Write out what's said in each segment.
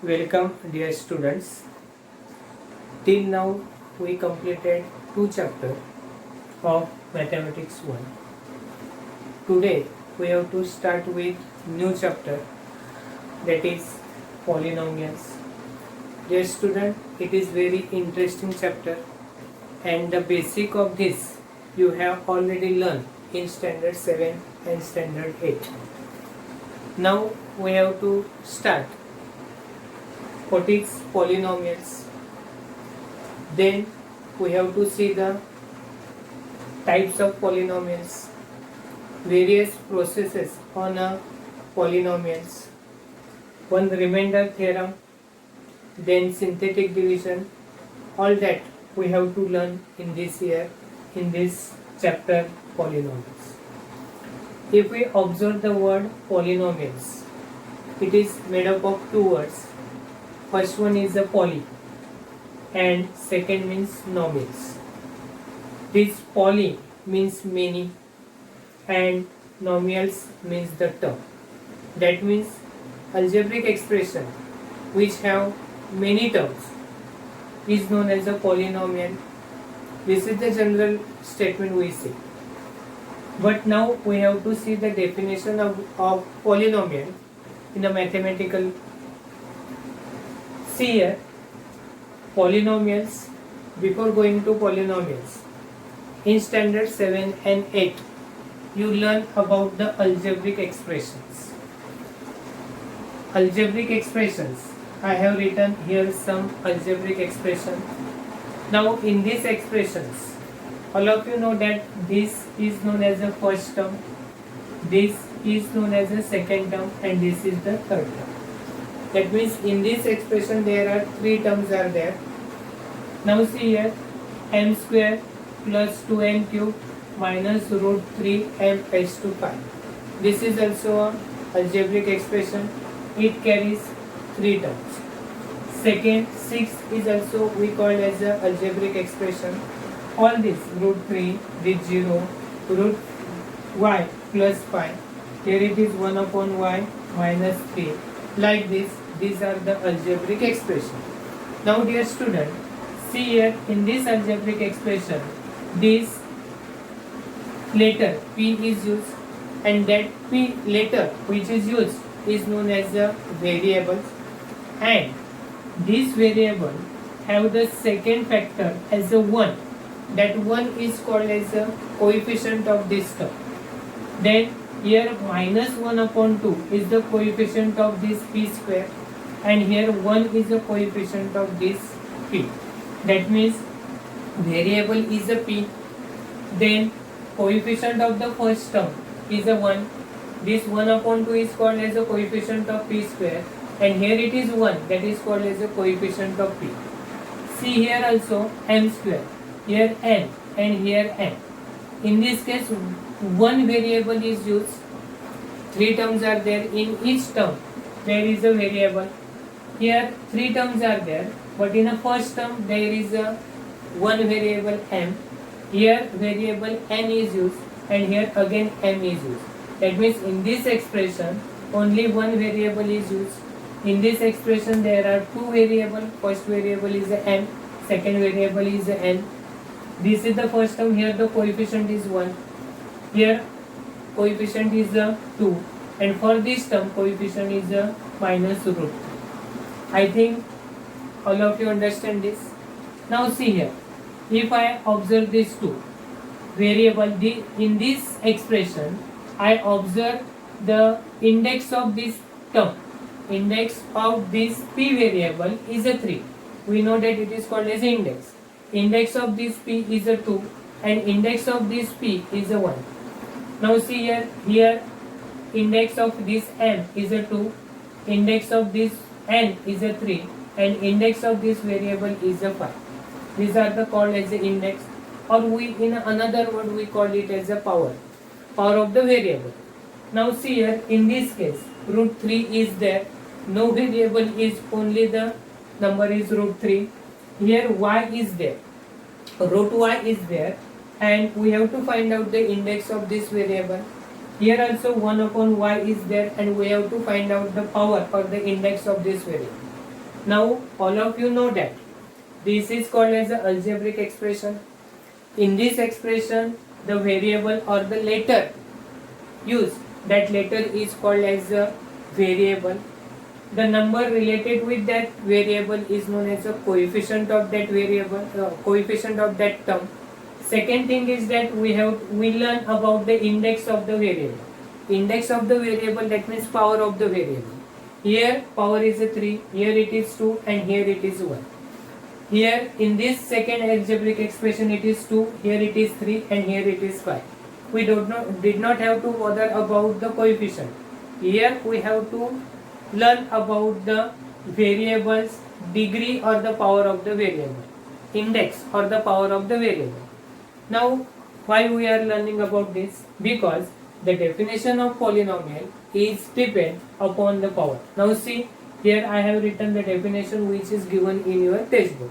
Welcome, dear students. Till now, we completed two chapters of Mathematics 1. Today, we have to start with new chapter, that is polynomials. Dear student, it is very interesting chapter, and the basic of this you have already learned in standard 7 and standard 8. Now we have to start what is polynomials. Then we have to see the types of polynomials, various processes on a polynomials, one remainder theorem, then synthetic division. All that we have to learn in this year, in this chapter polynomials. If we observe the word polynomials, it is made up of two words. First one is a poly and second means nomials. This poly means many and nomials means the term. That means algebraic expression which have many terms is known as a polynomial. This is the general statement we say. But now we have to see the definition of polynomial in a mathematical. See here, polynomials. Before going to polynomials, in standard 7 and 8, you learn about the algebraic expressions. Algebraic expressions. I have written here some algebraic expression. Now in these expressions, all of you know that this is known as the first term, this is known as the second term, and this is the third term. That means in this expression there are three terms are there. Now see here, m square plus 2m cube minus root 3m raised to 5. This is also a algebraic expression. It carries three terms. Second, 6 is also we call as a algebraic expression. All this root 3 with 0, root y plus 5. Here it is 1 upon y minus 3. Like this, these are the algebraic expression. Now dear student, see here in this algebraic expression, this letter p is used, and that p letter which is used is known as the variable, and this variable have the second factor as a 1. That 1 is called as a coefficient of this term. Then here minus 1 upon 2 is the coefficient of this p square, and here 1 is the coefficient of this p. That means variable is a p, then coefficient of the first term is a 1. This 1 upon 2 is called as a coefficient of p square, and here it is 1, that is called as a coefficient of p. See here also m square, here n, and here n. In this case, one variable is used. Three terms are there. In each term, there is a variable. Here, three terms are there, but in the first term, there is a one variable m. Here, variable n is used, and here again m is used. That means in this expression, only one variable is used. In this expression, there are two variables. First variable is a m, second variable is a n. This is the first term. Here the coefficient is 1. Here coefficient is 2. And for this term coefficient is minus root 3. I think all of you understand this. Now see here. If I observe these two variable, in this expression I observe the index of this term. Index of this p variable is a 3. We know that it is called as index. Index of this p is a 2, and index of this p is a 1. Now see here index of this m is a 2, index of this n is a 3, and index of this variable is a 5. These are the called as the index, or we in another word we call it as a power of the variable. Now see here, in this case root 3 is there, no variable is, only the number is root 3. Here y is there, root y is there, and we have to find out the index of this variable. Here also 1 upon y is there, and we have to find out the power or the index of this variable. Now all of you know that this is called as the algebraic expression. In this expression, the variable or the letter used, that letter is called as a variable. The number related with that variable is known as a coefficient of that variable, coefficient of that term. Second thing is that we learn about the index of the variable. Index of the variable, that means power of the variable. Here power is a 3, here it is 2, and here it is 1. Here in this second algebraic expression it is 2, here it is 3, and here it is 5. We did not have to bother about the coefficient. Here we have to learn about the variable's degree or the power of the variable, index or the power of the variable. Now why we are learning about this? Because the definition of polynomial is depend upon the power. Now see, here I have written the definition which is given in your textbook.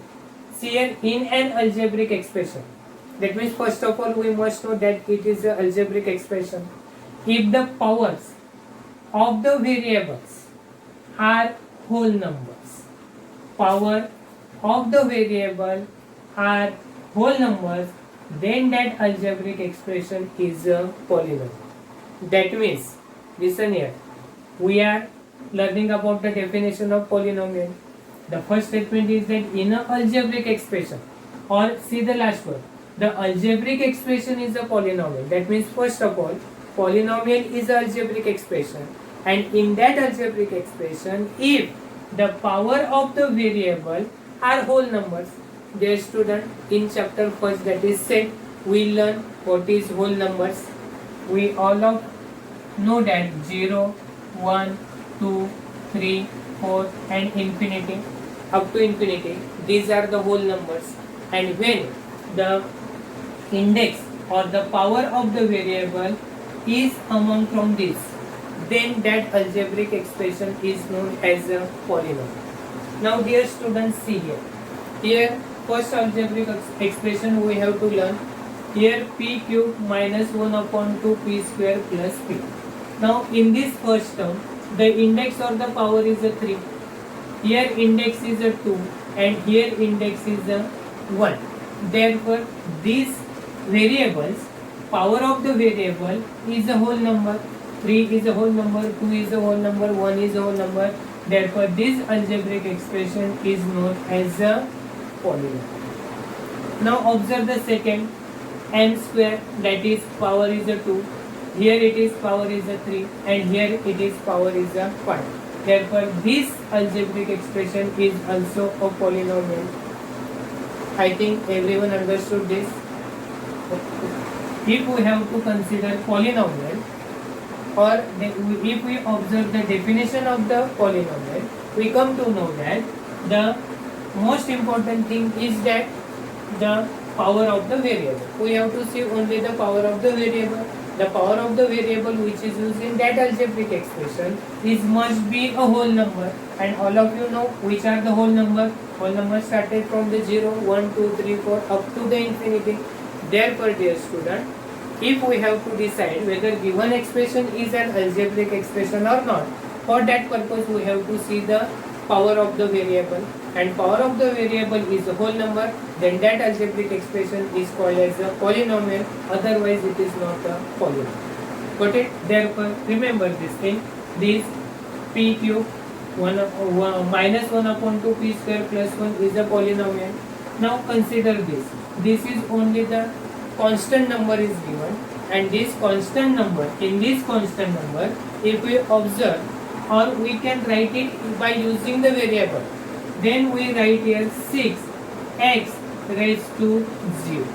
See here, in an algebraic expression, that means first of all we must know that it is an algebraic expression. If the powers of the variables are whole numbers, power of the variable are whole numbers, then that algebraic expression is a polynomial. That means, listen here, we are learning about the definition of polynomial. The first statement is that in an algebraic expression, or see the last word, the algebraic expression is a polynomial. That means first of all, polynomial is an algebraic expression, and in that algebraic expression, if the power of the variable are whole numbers. Dear student, in chapter first, that is said, we learn what is whole numbers. We all of know that 0, 1, 2, 3, 4 and infinity, up to infinity, these are the whole numbers. And when the index or the power of the variable is among from these, then that algebraic expression is known as a polynomial. Now dear students, see here. Here first algebraic expression we have to learn. Here p cube minus 1 upon 2 p square plus p. Now in this first term, the index or the power is a 3. Here index is a 2 and here index is a 1. Therefore these variables, power of the variable is a whole number. 3 is a whole number, 2 is a whole number, 1 is a whole number. Therefore this algebraic expression is known as a polynomial. Now observe the second, n square, that is power is a 2. Here it is power is a 3 and here it is power is a 5. Therefore this algebraic expression is also a polynomial. I think everyone understood this. If we have to consider polynomial, or if we observe the definition of the polynomial, we come to know that the most important thing is that the power of the variable. We have to see only the power of the variable. The power of the variable which is used in that algebraic expression is must be a whole number, and all of you know which are the whole number. Whole number started from the 0, 1, 2, 3, 4 up to the infinity. Therefore dear student, if we have to decide whether given expression is an algebraic expression or not, for that purpose we have to see the power of the variable, and power of the variable is a whole number, then that algebraic expression is called as a polynomial, otherwise it is not a polynomial. Got it? Therefore remember this thing, this p cube minus 1 upon 2 p square plus 1 is a polynomial. Now consider this, this is only the constant number is given, and this constant number, in this constant number, if we observe, or we can write it by using the variable, then we write here 6x raised to 0.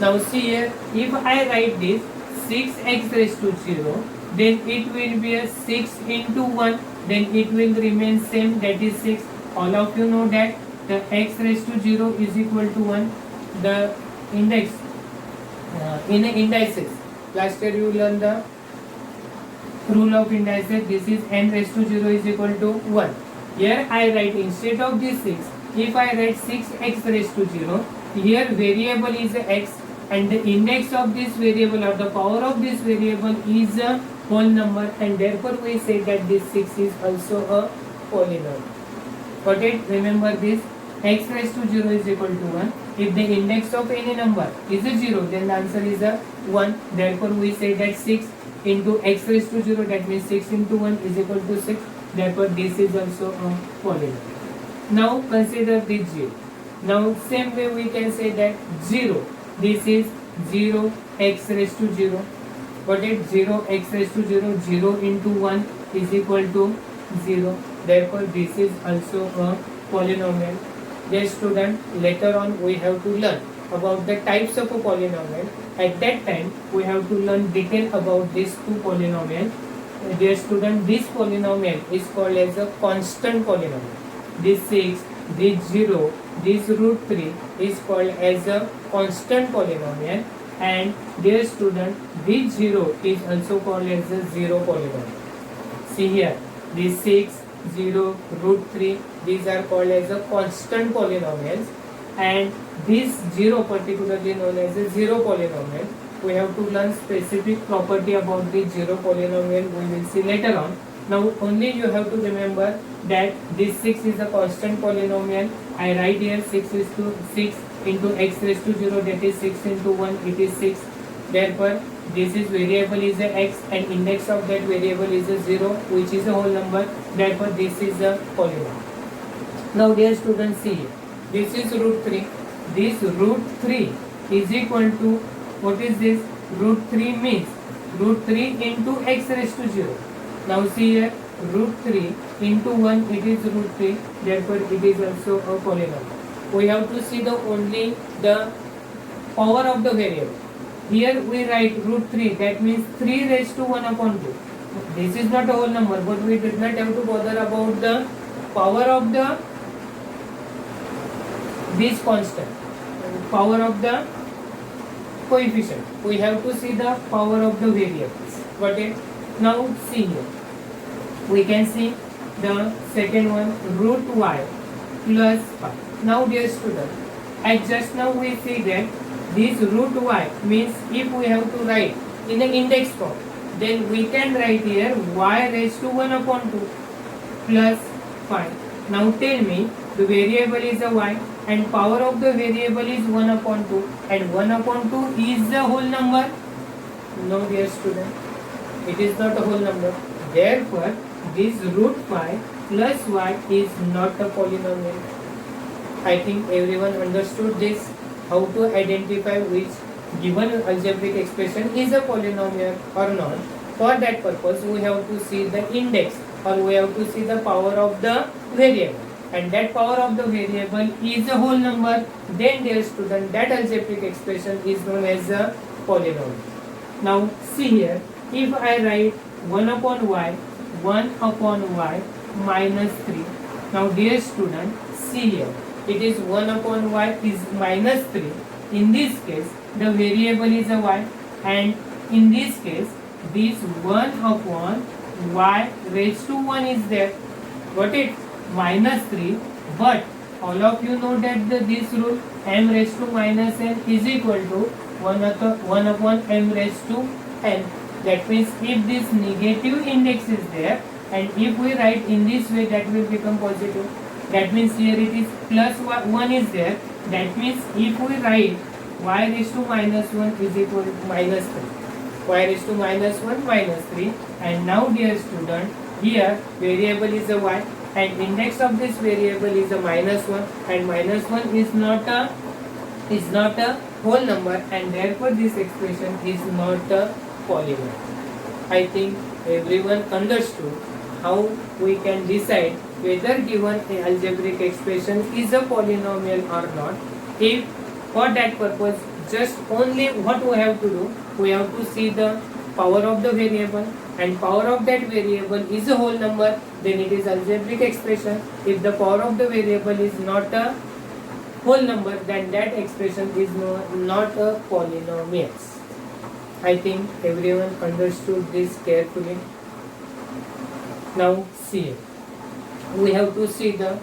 Now see here, if I write this 6x raised to 0, then it will be a 6 into 1, then it will remain same, that is 6. All of you know that the x raised to 0 is equal to 1. The index in the indices, last year you learned the rule of indices. This is n raised to 0 is equal to 1. Here I write, instead of this 6, if I write 6x raised to 0, here variable is x and the index of this variable or the power of this variable is a whole number, and therefore we say that this 6 is also a polynomial. Got it? Remember this. X raised to 0 is equal to 1. If the index of any number is a 0, then the answer is a 1. Therefore, we say that 6 into x raised to 0, that means 6 into 1 is equal to 6. Therefore, this is also a polynomial. Now, consider this 0. Now, same way we can say that 0. This is 0 x raised to 0. Got it? 0 x raised to 0. 0 into 1 is equal to 0. Therefore, this is also a polynomial. Dear student, later on we have to learn about the types of a polynomial. At that time, we have to learn detail about these two polynomials. Dear student, this polynomial is called as a constant polynomial. This 6, this 0, this root 3 is called as a constant polynomial. And dear student, this 0 is also called as a zero polynomial. See here, this 6, 0, root 3, these are called as a constant polynomials, and this 0 particularly known as a zero polynomial. We have to learn specific property about the zero polynomial, we will see later on. Now only you have to remember that this 6 is a constant polynomial. I write here 6 is to 6 into x raised to 0, that is 6 into 1, it is 6. Therefore, this is variable is a x and index of that variable is a 0, which is a whole number. Therefore, this is a polynomial. Now, dear students, see here. This is root 3. This root 3 is equal to, what is this? Root 3 means root 3 into x raised to 0. Now, see here, root 3 into 1, it is root 3. Therefore, it is also a polynomial. We have to see the only the power of the variable. Here we write root 3, that means 3 raised to 1 upon 2. This is not a whole number, but we did not have to bother about the power of the this constant, power of the coefficient. We have to see the power of the variables. Got it? Now see here. We can see the second one, root y plus 5. Now dear student, as just now we see that this root y means if we have to write in the index form, then we can write here y raised to 1 upon 2 plus 5. Now tell me, the variable is a y and power of the variable is 1 upon 2, and 1 upon 2 is the whole number? No dear student, it is not a whole number. Therefore, this root 5 plus y is not a polynomial. I think everyone understood this, how to identify which given algebraic expression is a polynomial or not. For that purpose, we have to see the index, or we have to see the power of the variable, and that power of the variable is a whole number. Then dear student, that algebraic expression is known as a polynomial. Now see here, if I write 1 upon y minus 3. Now dear student, see here, it is 1 upon y is minus 3. In this case, the variable is a y, and in this case, this 1 upon y raised to 1 is there. Got it? Minus 3. But all of you know that this rule, m raised to minus n is equal to 1 upon m raised to n. That means if this negative index is there, and if we write in this way, that will become positive. That means here it is plus 1 is there. That means if we write y raised to minus 1 is equal to minus 3. Y raised to minus 1 minus 3. And now dear student, here variable is a y and index of this variable is a minus 1, and minus 1 is not a whole number, and therefore this expression is not a polynomial. I think everyone understood how we can decide whether given an algebraic expression is a polynomial or not. If for that purpose, just only what we have to do, we have to see the power of the variable, and power of that variable is a whole number, then it is algebraic expression. If the power of the variable is not a whole number, then that expression is not a polynomial. I think everyone understood this carefully. Now see, we have to see the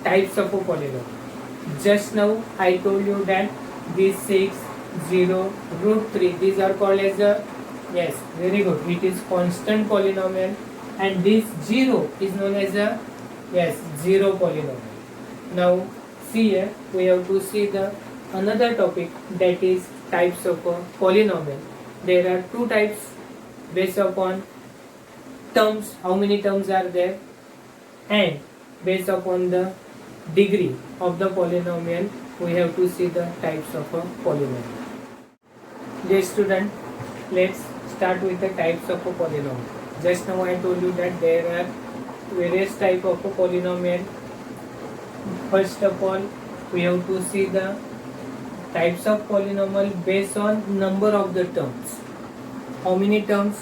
types of a polynomial. Just now I told you that these 6, 0, root 3, these are called as a, yes, very good, it is constant polynomial, and this 0 is known as a Yes, zero polynomial. Now see here, we have to see the another topic, that is types of a polynomial. There are two types based upon terms, how many terms are there, and based upon the degree of the polynomial, we have to see the types of a polynomial. Dear student, let's start with the types of a polynomial. Just now I told you that there are various type of a polynomial. First of all, we have to see the types of polynomial based on number of the terms. How many terms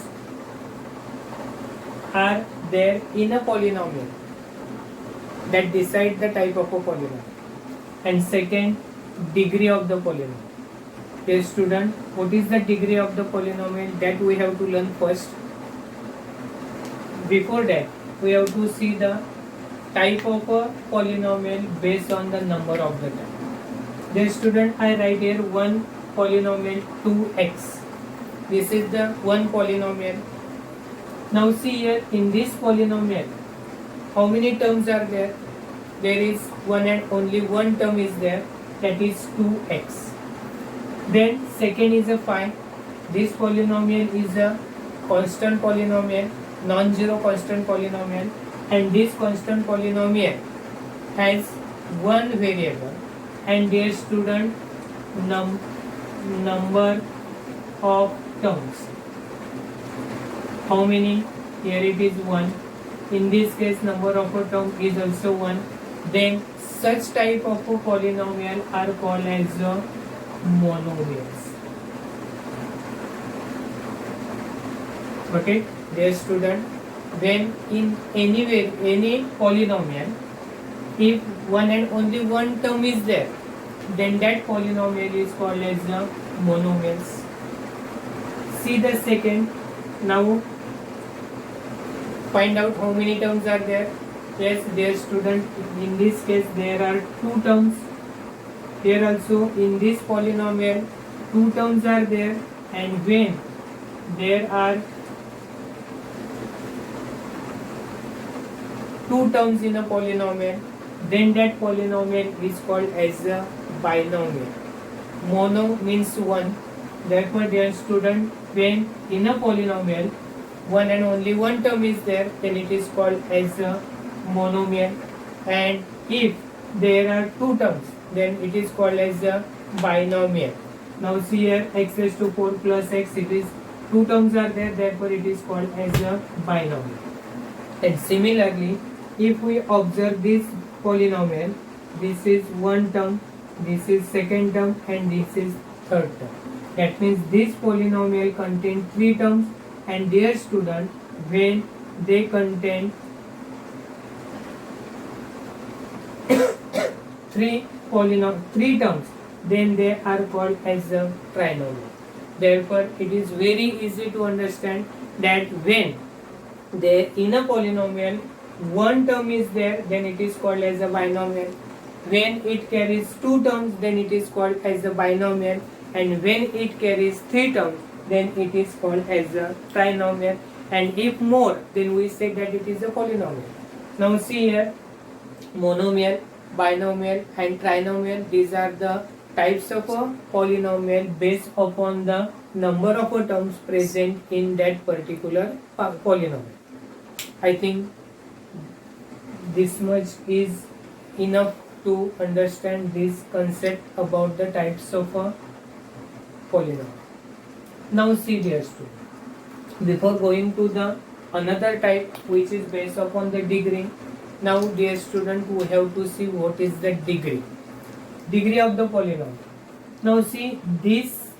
are there in a polynomial, that decide the type of a polynomial. And second, degree of the polynomial. Dear student, what is the degree of the polynomial, that we have to learn first. Before that, we have to see the type of a polynomial based on the number of the terms. Dear student, I write here one polynomial 2x. This is the one polynomial. Now see here, in this polynomial, how many terms are there? There is one and only one term is there, that is 2x. Then second is a phi. This polynomial is a constant polynomial, non-zero constant polynomial, and this constant polynomial has one variable, and dear student, number of terms. How many? Here it is 1. In this case, number of a term is also 1. Then such type of a polynomial are called as monomials. Okay, dear student, when in any polynomial, if one and only one term is there, then that polynomial is called as monomials. See the second. Now find out how many terms are there. Yes, dear student, in this case there are two terms. Here also in this polynomial two terms are there, and when there are two terms in a polynomial, then that polynomial is called as a binomial. Mono means one. Therefore, dear student, when in a polynomial one and only one term is there, then it is called as a monomial. And if there are two terms, then it is called as a binomial. Now see here, x raised to 4 plus x, it is two terms are there, therefore it is called as a binomial. And similarly, if we observe this polynomial, this is one term, this is second term, and this is third term. That means this polynomial contains three terms, and dear student, when they contain three terms, then they are called as a trinomial. Therefore, it is very easy to understand that when there in a polynomial one term is there, then it is called as a binomial. When it carries two terms, then it is called as a binomial, and when it carries three terms, then it is called as a trinomial, and if more, then we say that it is a polynomial. Now see here, monomial, binomial and trinomial, these are the types of a polynomial based upon the number of terms present in that particular polynomial. I think this much is enough to understand this concept about the types of a polynomial. Now see, dear student, before going to the another type which is based upon the degree, now dear student, we have to see what is the degree of the polynomial. Now see, this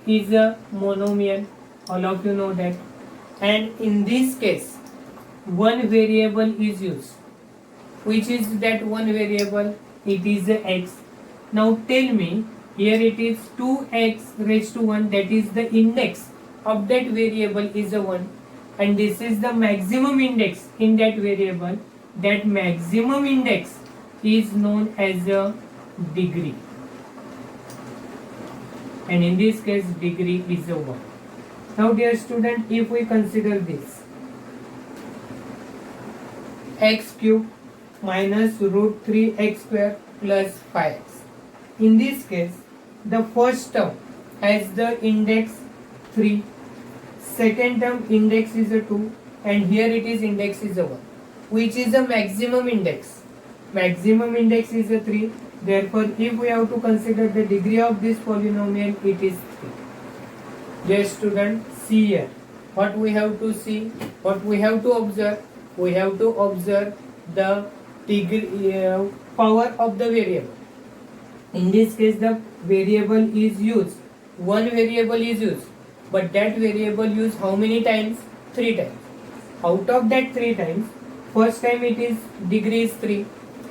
is a monomial, all of you know that, and in this case one variable is used. Which is that one variable? It is a x. Now tell me, here it is 2x raised to 1, that is the index of that variable is a 1, and this is the maximum index in that variable. That maximum index is known as a degree, and in this case degree is a 1. Now dear student, if we consider this x cube minus root 3x square plus 5x. In this case, the first term has the index 3, second term index is a 2, and here it is index is a 1, which is the maximum index. Maximum index is a 3. Therefore, if we have to consider the degree of this polynomial, it is 3. Dear student, see here. What we have to see, what we have to observe, we have to observe the degree, power of the variable. In this case, the variable is used. One variable is used, but that variable used how many times? 3 times. Out of that 3 times, first time it is degree is 3.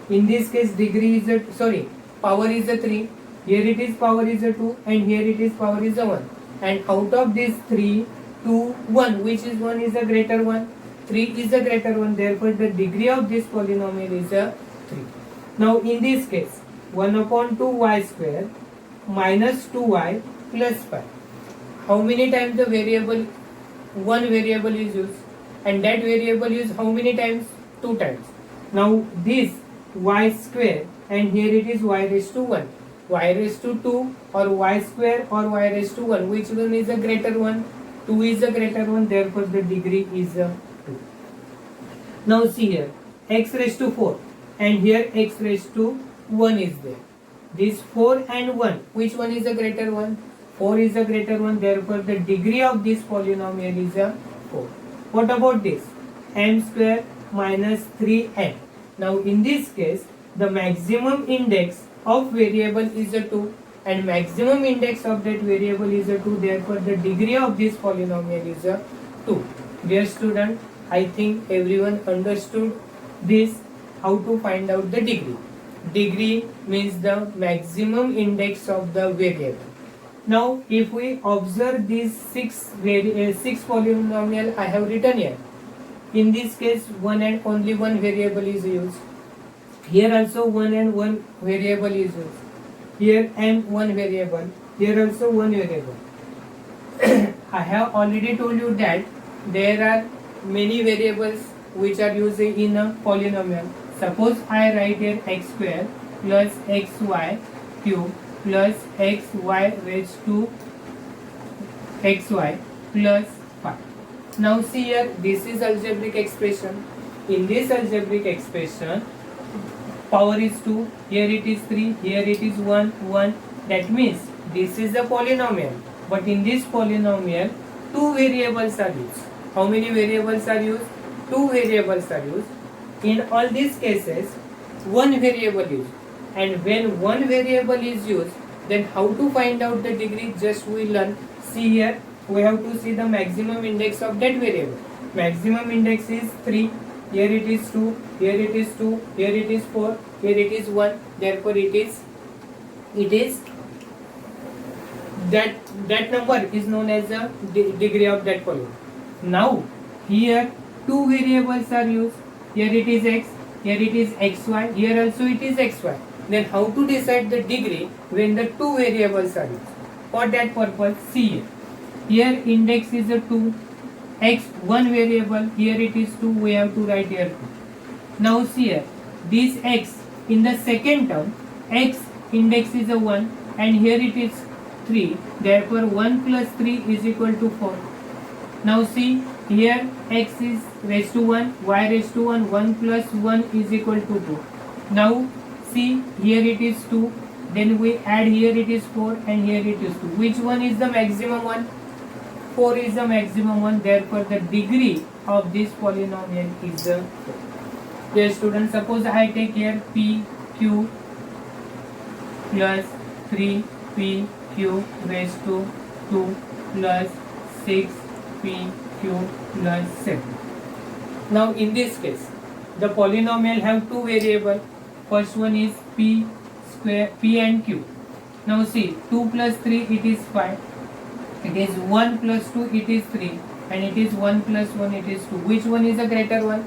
In this case, degree is a power is a 3. Here it is power is a 2, and here it is power is a 1. And out of this 3, 2, 1, which is 1 is a greater 1. 3 is a greater 1. Therefore, the degree of this polynomial is a 3. Now, in this case, 1 upon 2y square minus 2y plus 5. How many times the variable, one variable is used, and that variable is how many times? 2 times. Now this y square, and here it is y raised to 1. Y raised to 2 or y square or y raised to 1. Which one is a greater one? 2 is a greater one. Therefore, the degree is a 2. Now see here, x raised to 4, and here x raised to 1 is there. This 4 and 1, which one is a greater one? 4 is a greater one. Therefore, the degree of this polynomial is a 4. What about this? M square minus 3n. Now in this case, the maximum index of variable is a 2, and maximum index of that variable is a 2. Therefore, the degree of this polynomial is a 2. Dear student, I think everyone understood this, how to find out the degree. Degree means the maximum index of the variable. Now, if we observe these 6 polynomial I have written here, in this case, one and only one variable is used. Here also one and one variable is used. Here and one variable. Here also one variable. I have already told you that there are many variables which are used in a polynomial. Suppose I write here x square plus xy cube plus xy raised to xy plus 5. Now see here, this is algebraic expression. In this algebraic expression, power is 2, here it is 3, here it is 1, 1. That means this is a polynomial. But in this polynomial, 2 variables are used. How many variables are used? 2 variables are used. In all these cases, one variable is used. And when one variable is used, then how to find out the degree? Just we learn. See here, we have to see the maximum index of that variable. Maximum index is 3. Here it is 2. Here it is 2. Here it is 4. Here it is 1. Therefore, it is that number is known as the degree of that polynomial. Now, here 2 variables are used. Here it is x. Here it is xy. Here also it is xy. Then how to decide the degree when the 2 variables are used? For that purpose, see here. Here index is a 2, x one variable, here it is 2, we have to write here 2. Now see here, this x in the second term, x index is a 1 and here it is 3, therefore 1 plus 3 is equal to 4. Now see here x is raised to 1, y raised to 1, 1 plus 1 is equal to 2. Now see here it is 2, then we add here it is 4 and here it is 2. Which one is the maximum one? 4 is the maximum one, therefore the degree of this polynomial is 4. Dear students, suppose I take here pq plus 3pq raised to 2 plus 6pq plus 7. Now in this case, the polynomial have 2 variables. First one is p square, p and q. Now see, 2 plus 3 it is 5. It is 1 plus 2 it is 3 and it is 1 plus 1 it is 2. Which one is a greater one?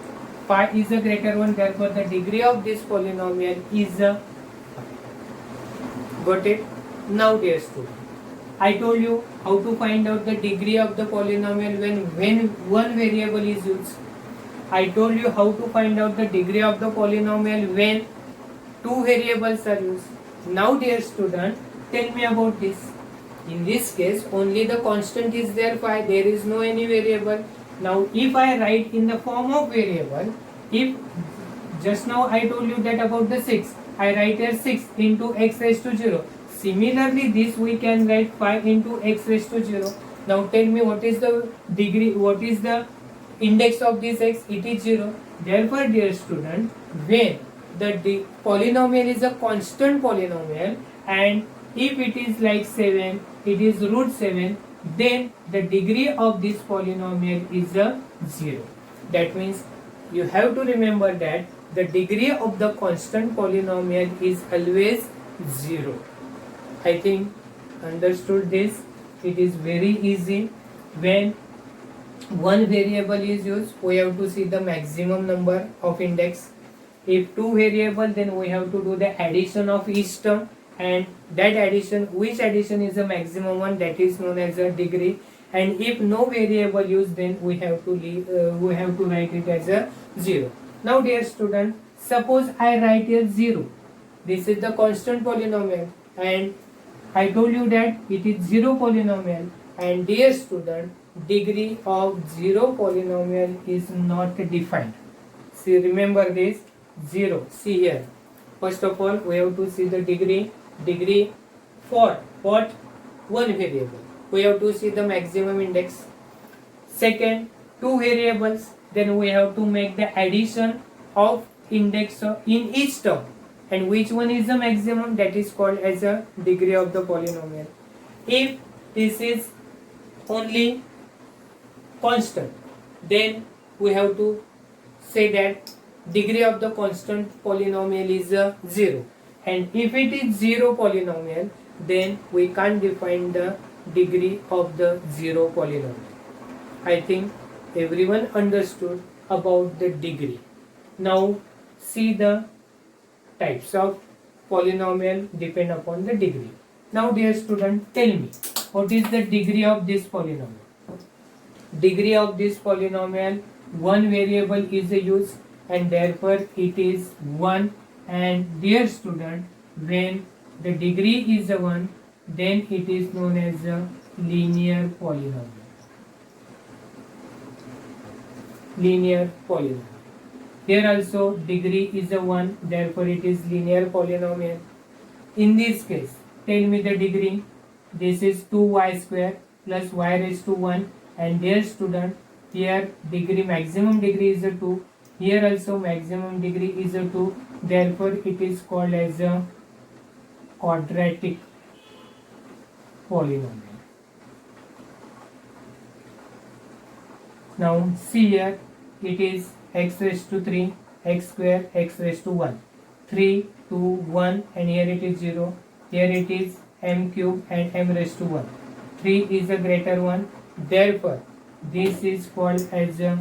5 is a greater one, therefore the degree of this polynomial is 5. Got it? Now dear student, I told you how to find out the degree of the polynomial when one variable is used. I told you how to find out the degree of the polynomial when two variables are used. Now dear student, tell me about this. In this case, only the constant is there, phi, there is no any variable. Now if I write in the form of variable, if just now I told you that about the 6, I write here 6 into x raised to 0. Similarly, this we can write 5 into x raised to 0. Now tell me what is the degree, what is the index of this x? It is 0. Therefore, dear student, when the polynomial is a constant polynomial and if it is like 7, it is root 7, then the degree of this polynomial is a 0. That means you have to remember that the degree of the constant polynomial is always 0. I think understood this. It is very easy. When one variable is used, we have to see the maximum number of index. If two variable, then we have to do the addition of each term, and that addition, which addition is the maximum one, that is known as a degree. And if no variable used, then we have to write it as a 0. Now dear student, suppose I write here 0. This is the constant polynomial and I told you that it is 0 polynomial, and dear student, degree of 0 polynomial is not defined. See, remember this, 0. See here, first of all we have to see the degree for what? One variable. We have to see the maximum index. Second, two variables, then we have to make the addition of index in each term, and which one is the maximum, that is called as a degree of the polynomial. If this is only constant, then we have to say that degree of the constant polynomial is 0, and if it is 0 polynomial, then we can't define the degree of the 0 polynomial. I think everyone understood about the degree. Now see the types of polynomial depend upon the degree. Now dear student, tell me what is the degree of this polynomial? Degree of this polynomial, one variable is used and therefore it is 1. And dear student, when the degree is 1, then it is known as a linear polynomial. Linear polynomial. Here also degree is 1, therefore it is linear polynomial. In this case, tell me the degree. This is 2y square plus y raised to 1, and dear student, here degree, maximum degree is 2. Here also maximum degree is 2, therefore it is called as a quadratic polynomial. Now see here, it is x raised to 3, x square, x raised to 1, 3, 2, 1, and here it is 0. Here it is m cube and m raised to 1. 3 is a greater one, therefore this is called as a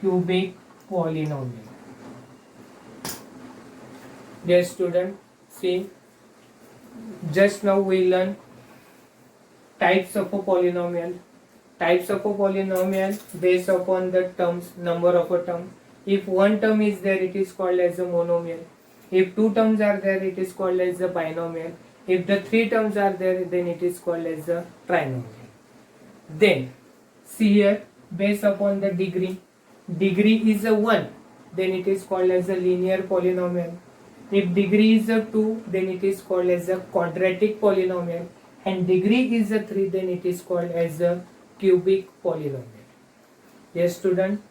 cubic polynomial. Dear student, see, just now we learn types of a polynomial. Types of a polynomial based upon the terms, number of a term. If one term is there, it is called as a monomial. If two terms are there, it is called as a binomial. If the three terms are there, then it is called as a trinomial. Then see here, based upon the degree, degree is 1, then it is called as a linear polynomial. If degree is 2, then it is called as a quadratic polynomial, and degree is 3, then it is called as a cubic polynomial. Yes student,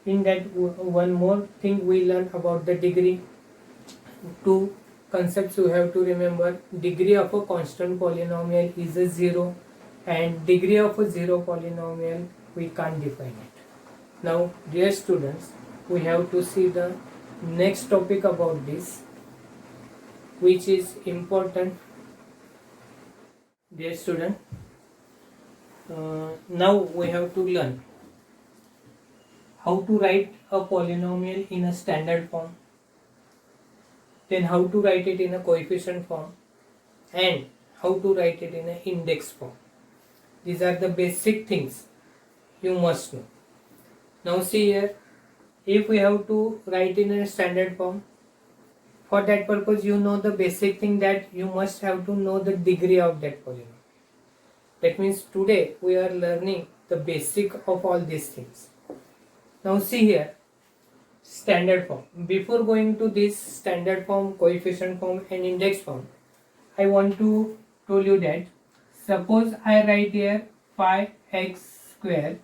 in that one more thing we learn about the degree. Two concepts you have to remember. Degree of a constant polynomial is 0, and degree of a 0 polynomial we can't define it. Now dear students, we have to see the next topic about this, which is important. Dear student, now we have to learn how to write a polynomial in a standard form, then how to write it in a coefficient form, and how to write it in an index form. These are the basic things you must know. Now see here, if we have to write in a standard form, for that purpose you know the basic thing that you must have to know the degree of that polynomial. That means today we are learning the basic of all these things. Now see here, standard form. Before going to this standard form, coefficient form and index form, I want to tell you that suppose I write here 5x square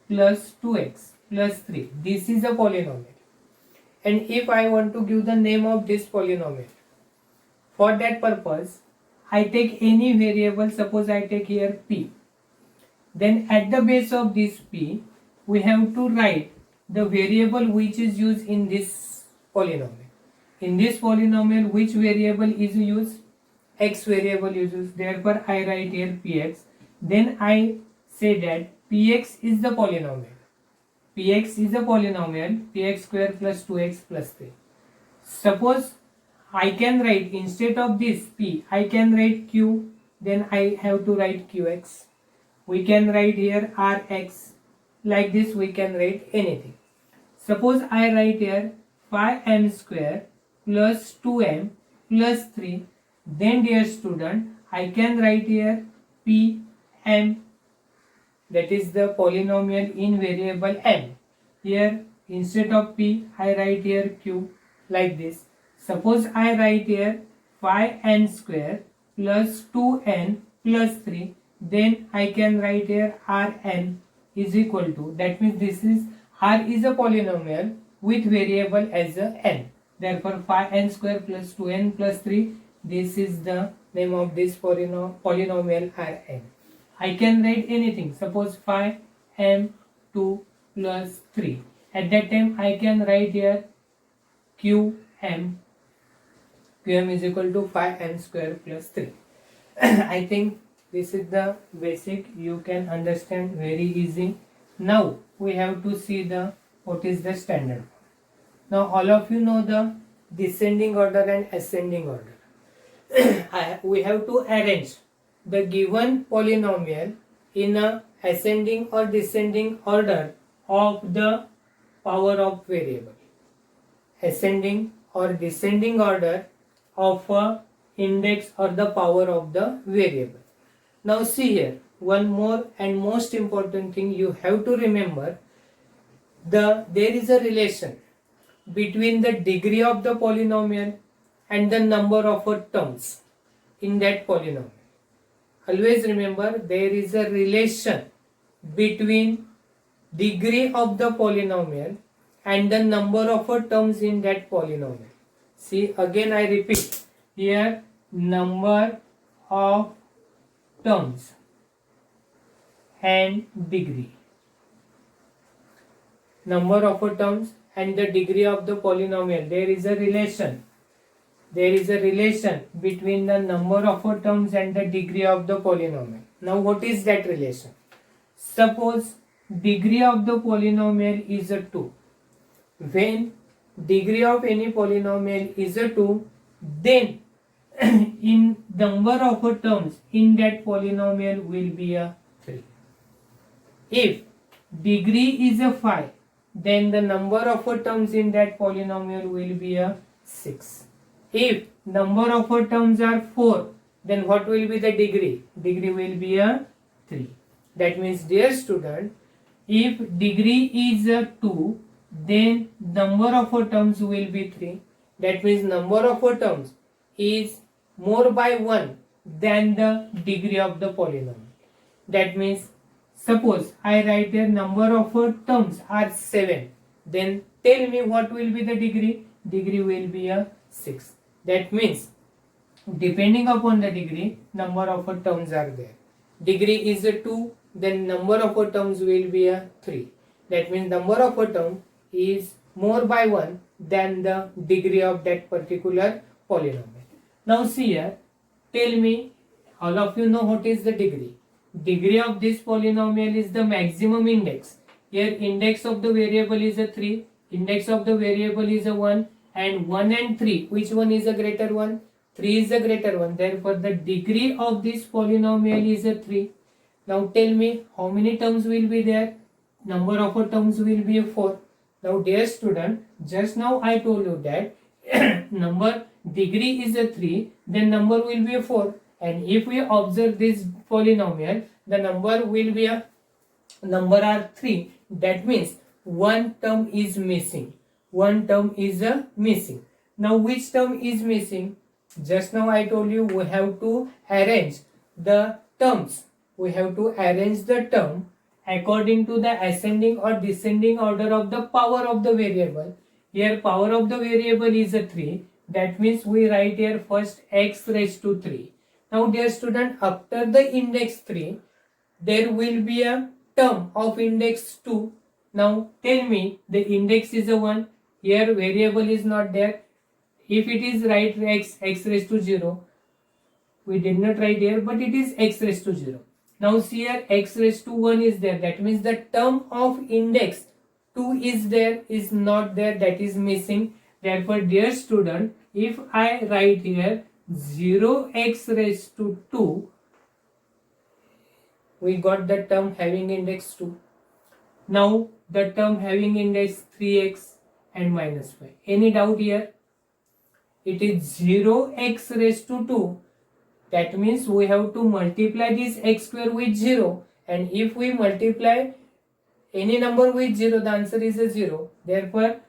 plus 2x plus 3. This is a polynomial. And if I want to give the name of this polynomial, for that purpose I take any variable. Suppose I take here p. Then at the base of this p, we have to write the variable which is used in this polynomial. In this polynomial, which variable is used? X variable is used. Therefore, I write here px. Then I say that px is the polynomial. Px is a polynomial, px square plus 2x plus 3. Suppose I can write, instead of this p, I can write q, then I have to write qx. We can write here rx. Like this we can write anything. Suppose I write here 5m square plus 2m plus 3. Then dear student, I can write here pm, that is the polynomial in variable m. Here instead of p, I write here q, like this. Suppose I write here 5n square plus 2n plus 3, then I can write here rn is equal to, that means this is r is a polynomial with variable as a n. Therefore 5n square plus 2n plus 3, this is the name of this polynomial rn. I can write anything. Suppose 5m2 plus 3. At that time I can write here qm is equal to 5m square plus 3. I think this is the basic, you can understand very easy. Now we have to see the what is the standard form. Now all of you know the descending order and ascending order. We have to arrange the given polynomial in a ascending or descending order of the power of variable. Ascending or descending order of a index or the power of the variable. Now see here, one more and most important thing you have to remember, there is a relation between the degree of the polynomial and the number of terms in that polynomial. Always remember, there is a relation between degree of the polynomial and the number of terms in that polynomial. See, again I repeat, here number of terms and degree. Number of terms and the degree of the polynomial. There is a relation. There is a relation between the number of terms and the degree of the polynomial. Now what is that relation? Suppose degree of the polynomial is a 2. When degree of any polynomial is a 2, then in number of terms in that polynomial will be a 3. If degree is a 5, then the number of terms in that polynomial will be a 6. If number of terms are 4, then what will be the degree? Degree will be a 3. That means, dear student, if degree is a 2, then number of terms will be 3. That means number of terms is more by 1 than the degree of the polynomial. That means, suppose I write a number of terms are 7, then tell me what will be the degree? Degree will be a 6. That means, depending upon the degree, number of terms are there. Degree is a 2, then number of terms will be a 3. That means number of terms is more by 1 than the degree of that particular polynomial. Now see here, tell me, all of you know what is the degree. Degree of this polynomial is the maximum index. Here index of the variable is a 3, index of the variable is a 1, and 1 and 3, which one is a greater one? 3 is a greater one. Therefore the degree of this polynomial is a 3. Now tell me how many terms will be there? Number of terms will be a 4. Now dear student, just now I told you that number degree is a 3, then number will be a 4, and if we observe this polynomial, the number will be a number are 3. That means one term is missing. One term is missing. Now which term is missing? Just now I told you we have to arrange the terms. We have to arrange the term according to the ascending or descending order of the power of the variable. Here power of the variable is a 3. That means we write here first x raised to 3. Now dear student, after the index 3, there will be a term of index 2. Now tell me, the index is a 1. Here variable is not there. If it is right x raised to 0, we did not write here, but it is x raised to 0. Now see here x raised to 1 is there. That means the term of index 2 is there, is not there, that is missing. Therefore dear student, if I write here 0x raised to 2, we got the term having index 2. Now the term having index 3x and minus 5. Any doubt here? It is 0x raised to 2. That means we have to multiply this x square with 0. And if we multiply any number with 0, the answer is a 0. Therefore,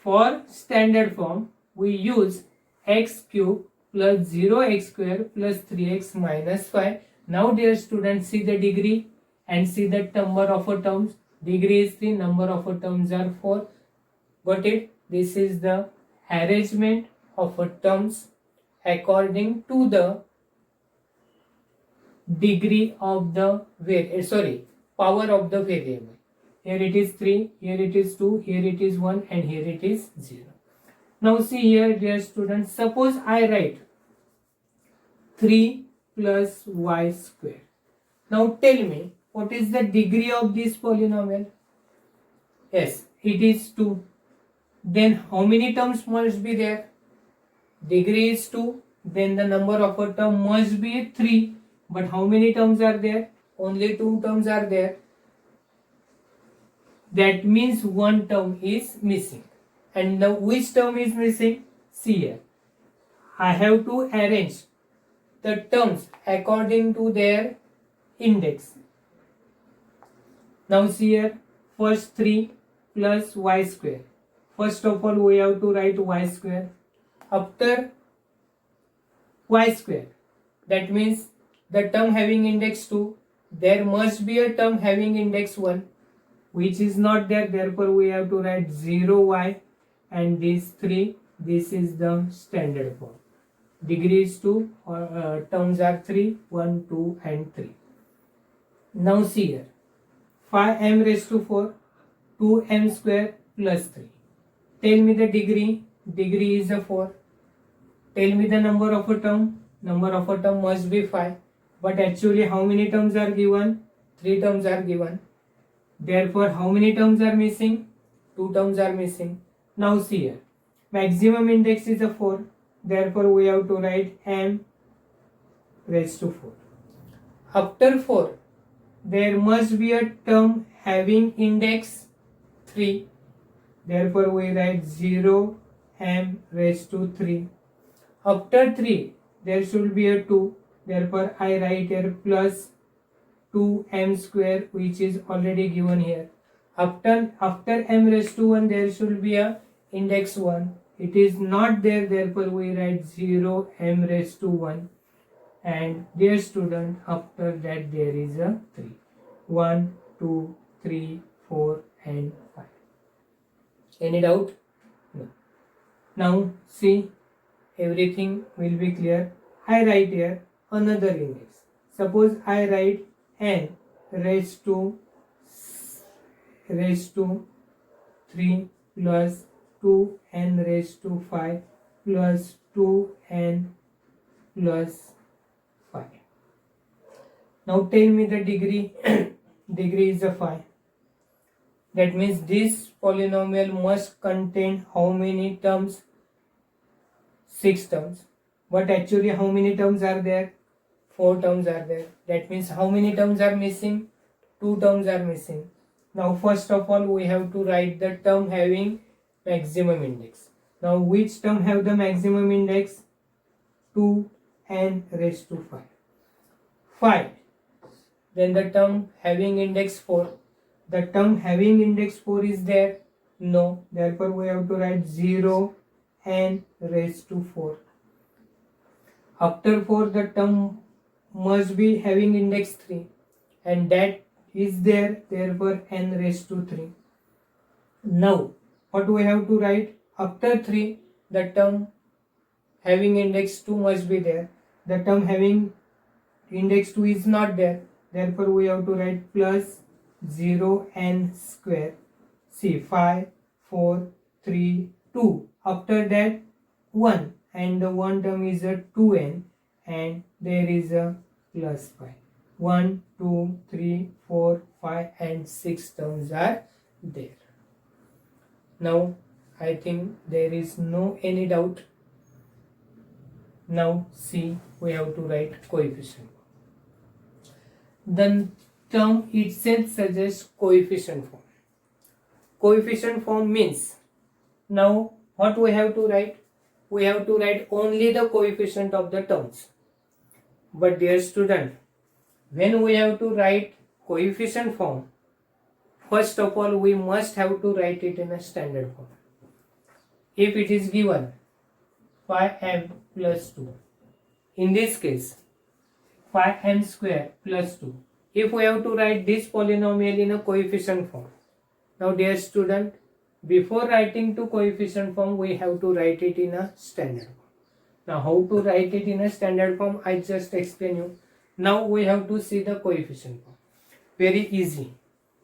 for standard form, we use x cube plus 0x square plus 3x minus 5. Now dear students, see the degree and see the number of terms. Degree is 3, number of terms are 4. Got it? This is the arrangement of terms according to the degree of the power of the variable. Here it is 3, here it is 2, here it is 1, and here it is 0. Now see here dear students, suppose I write 3 plus y square. Now tell me, what is the degree of this polynomial? Yes, it is 2. Then how many terms must be there? Degree is 2, then the number of a term must be 3. But how many terms are there? Only 2 terms are there. That means one term is missing. And now which term is missing? See here. I have to arrange the terms according to their index. Now see here, first 3 plus y square. First of all, we have to write y square. After y square, that means the term having index 2, there must be a term having index 1, which is not there. Therefore, we have to write 0y, and this 3, this is the standard form. Degree is 2, terms are 3, 1, 2, and 3. Now see here, 5m raised to 4, 2m square plus 3. Tell me the degree. Degree is a 4. Tell me the number of a term. Number of a term must be 5. But actually how many terms are given? 3 terms are given. Therefore how many terms are missing? 2 terms are missing. Now see here. Maximum index is a 4. Therefore we have to write m raised to 4. After 4, there must be a term having index 3. Therefore we write 0 m raised to 3. After 3, there should be a 2. Therefore I write here plus 2m square, which is already given here. After m raised to 1, there should be a index 1. It is not there, therefore we write 0 m raised to 1. And dear student, after that there is a 3. 1, 2, 3, 4 and 5. Any doubt? No. Now see, everything will be clear. I write here another index. Suppose I write n raised to 3 plus 2n raised to 5 plus 2n plus 5. Now tell me the degree. Degree is a 5. That means this polynomial must contain how many terms? 6 terms. But actually how many terms are there? 4 terms are there. That means how many terms are missing? 2 terms are missing. Now first of all we have to write the term having maximum index. Now which term have the maximum index? 2n raised to 5. 5. Then the term having index 4. The term having index 4 is there? No. Therefore we have to write 0 n raised to 4. After 4 the term must be having index 3 and that is there, therefore n raised to 3. Now what we have to write? After 3 the term having index 2 must be there. The term having index 2 is not there, therefore we have to write plus 0n square. See 5, 4, 3, 2. After that 1 and the one term is a 2n and there is a plus 5. 1, 2, 3, 4, 5 and 6 terms are there. Now I think there is no any doubt. Now see, we have to write coefficient. The term itself suggests coefficient form. Coefficient form means, now what we have to write? We have to write only the coefficient of the terms. But dear student, when we have to write coefficient form, first of all we must have to write it in a standard form. If it is given 5m plus 2, in this case 5m square plus 2, if we have to write this polynomial in a coefficient form, now dear student, before writing to coefficient form we have to write it in a standard form. Now how to write it in a standard form I just explain you. Now we have to see the coefficient form. Very easy.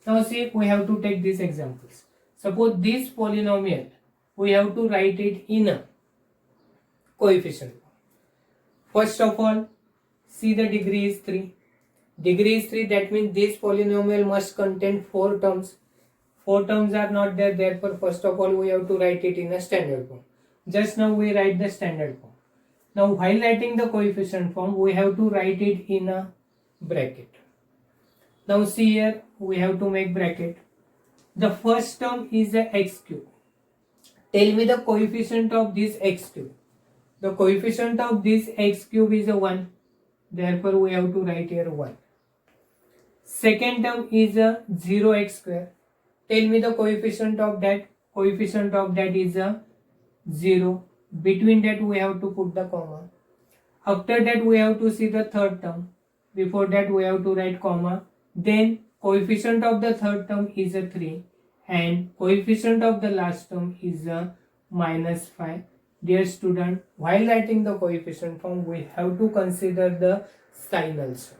Now see, we have to take these examples. Suppose this polynomial we have to write it in a coefficient form. First of all, see the degree is 3. Degree is 3, that means this polynomial must contain 4 terms. 4 terms are not there, therefore first of all we have to write it in a standard form. Just now we write the standard form. Now while writing the coefficient form we have to write it in a bracket. Now see here, we have to make bracket. The first term is a x cube. Tell me the coefficient of this x cube. The coefficient of this x cube is a 1. Therefore we have to write here 1. Second term is a 0x square. Tell me the coefficient of that. Coefficient of that is a 0. Between that we have to put the comma. After that we have to see the third term. Before that we have to write comma. Then coefficient of the third term is a 3 and coefficient of the last term is a minus 5. Dear student, while writing the coefficient form we have to consider the sign also.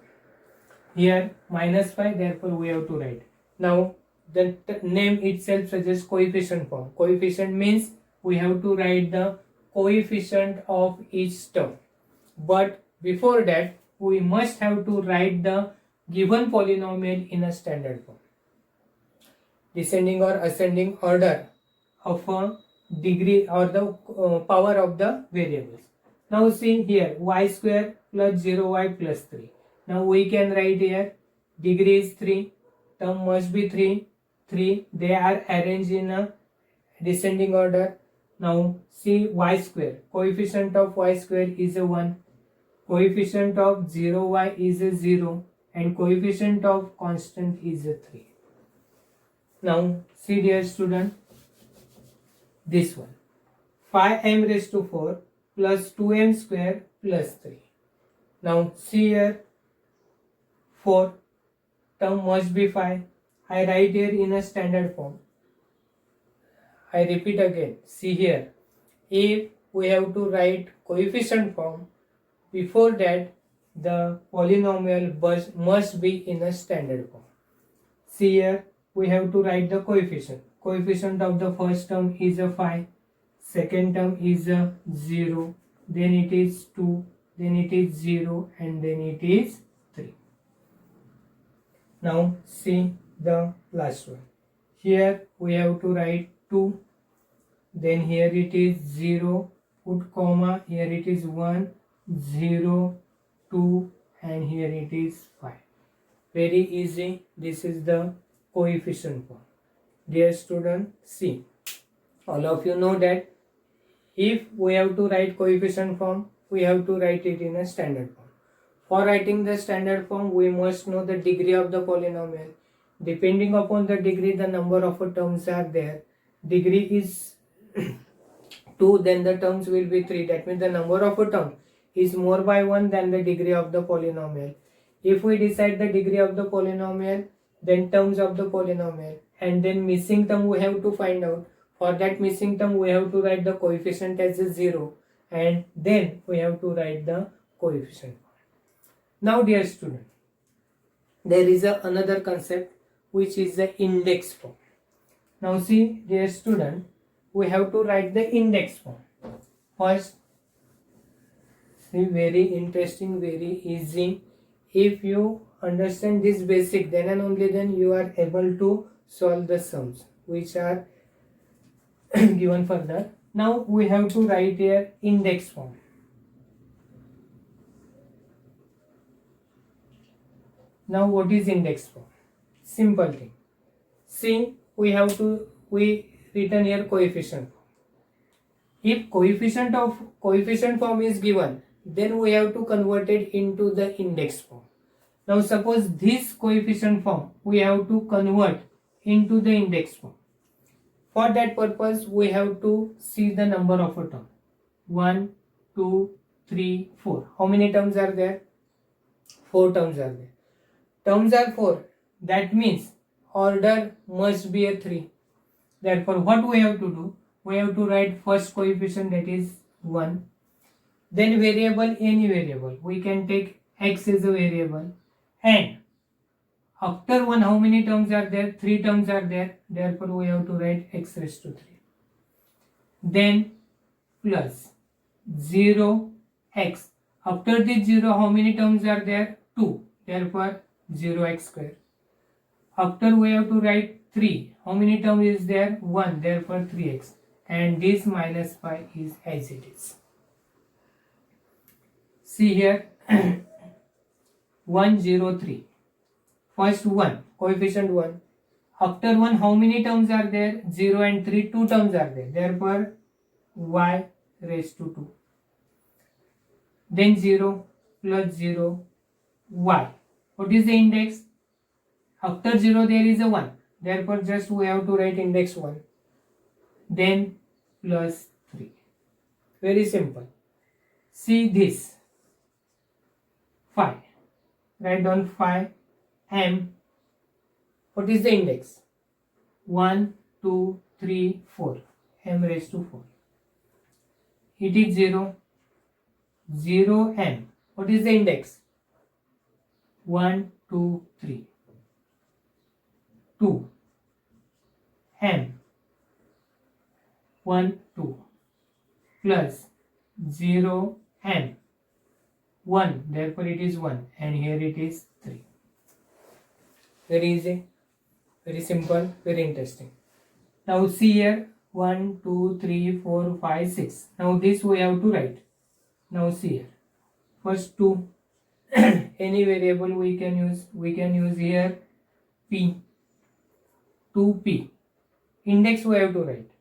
Here minus 5, therefore we have to write. Now the name itself suggests coefficient form. Coefficient means we have to write the coefficient of each term. But before that we must have to write the given polynomial in a standard form. Descending or ascending order of a degree or the power of the variables. Now see here, y square plus 0y plus 3. Now we can write here degree is 3, term must be 3, 3. They are arranged in a descending order. Now see y square, coefficient of y square is a 1, coefficient of 0y is a 0 and coefficient of constant is a 3. Now see dear student, this one 5m raised to 4 plus 2m square plus 3. Now see here 4 term must be 5. I write here in a standard form. I repeat again, see here, if we have to write coefficient form, before that the polynomial must be in a standard form. See here, we have to write the coefficient. Coefficient of the first term is a 5, second term is a 0, then it is 2, then it is 0 and then it is 3. Now see the last one. Here we have to write 2, then here it is 0, put comma, here it is 1, 0, 2 and here it is 5. Very easy. This is the coefficient form. Dear student, see, all of you know that if we have to write coefficient form, we have to write it in a standard form. For writing the standard form, we must know the degree of the polynomial. Depending upon the degree, the number of terms are there. Degree is 2, then the terms will be 3. That means the number of a term is more by 1 than the degree of the polynomial. If we decide the degree of the polynomial, then terms of the polynomial, and then missing term we have to find out. For that missing term, we have to write the coefficient as a 0, and then we have to write the coefficient. Now, dear student, there is another concept which is the index form. Now, see, dear student, we have to write the index form. First, see, very interesting, very easy. If you understand this basic, then and only then you are able to solve the sums which are given further. Now we have to write here index form. Now what is index form? Simple thing. See, we written here coefficient form. If coefficient form is given, then we have to convert it into the index form. Now suppose this coefficient form we have to convert into the index form. For that purpose, we have to see the number of a term. 1, 2, 3, 4. How many terms are there? 4 terms are there. Terms are 4. That means order must be a 3. Therefore, what we have to do? We have to write first coefficient, that is 1. Then variable, any variable. We can take x as a variable. And after 1, how many terms are there? 3 terms are there. Therefore, we have to write x raised to 3. Then plus 0x. After this 0, how many terms are there? 2. Therefore, 0x square. After we have to write 3. How many terms is there? 1. Therefore, 3x. And this minus 5 is as it is. See here, 103. First 1, coefficient 1. After 1, how many terms are there? 0 and 3, 2 terms are there. Therefore, y raised to 2. Then 0 plus 0, y. What is the index? After 0, there is a 1. Therefore, just we have to write index 1. Then plus 3. Very simple. See this. 5. Write down 5. M. What is the index? 1, 2, 3, 4. M raised to 4. It is 0. 0 M. What is the index? 1, 2, 3. 2. M. 1, 2. Plus 0 M. 1. Therefore it is 1. And here it is 3. Very easy, very simple, very interesting. Now see here, 1, 2, 3, 4, 5, 6. Now this we have to write. Now see here, first 2, any variable we can use here p, 2p. Index we have to write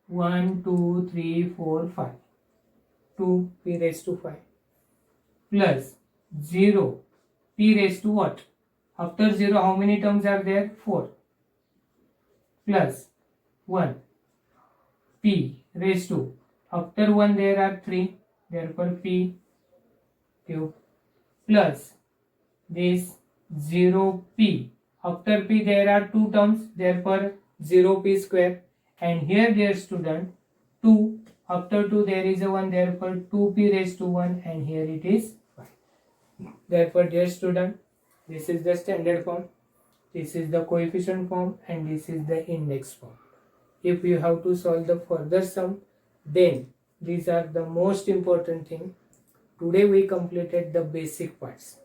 1, 2, 3, 4, 5. 2p raised to 5 plus 0 p raised to what? After 0, how many terms are there? 4. Plus 1. P raised to. After 1, there are 3. Therefore, P cube. Plus this 0P. After P, there are 2 terms. Therefore, 0P square. And here, dear student, 2. After 2, there is a 1. Therefore, 2P raised to 1. And here it is 5. Therefore, dear student, this is the standard form, this is the coefficient form, and this is the index form. If you have to solve the further sum, then these are the most important thing. Today we completed the basic parts.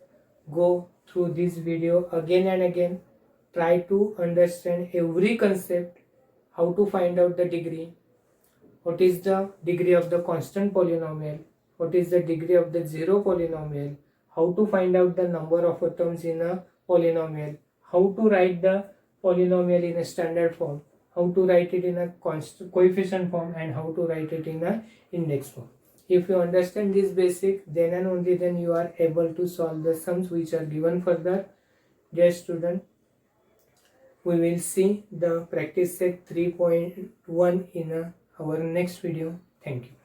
Go through this video again and again. Try to understand every concept, how to find out the degree, what is the degree of the constant polynomial, what is the degree of the zero polynomial, how to find out the number of terms in a polynomial, how to write the polynomial in a standard form, how to write it in a coefficient form, and how to write it in a index form. If you understand this basic, then and only then you are able to solve the sums which are given further. Dear student, we will see the practice set 3.1 in our next video. Thank you.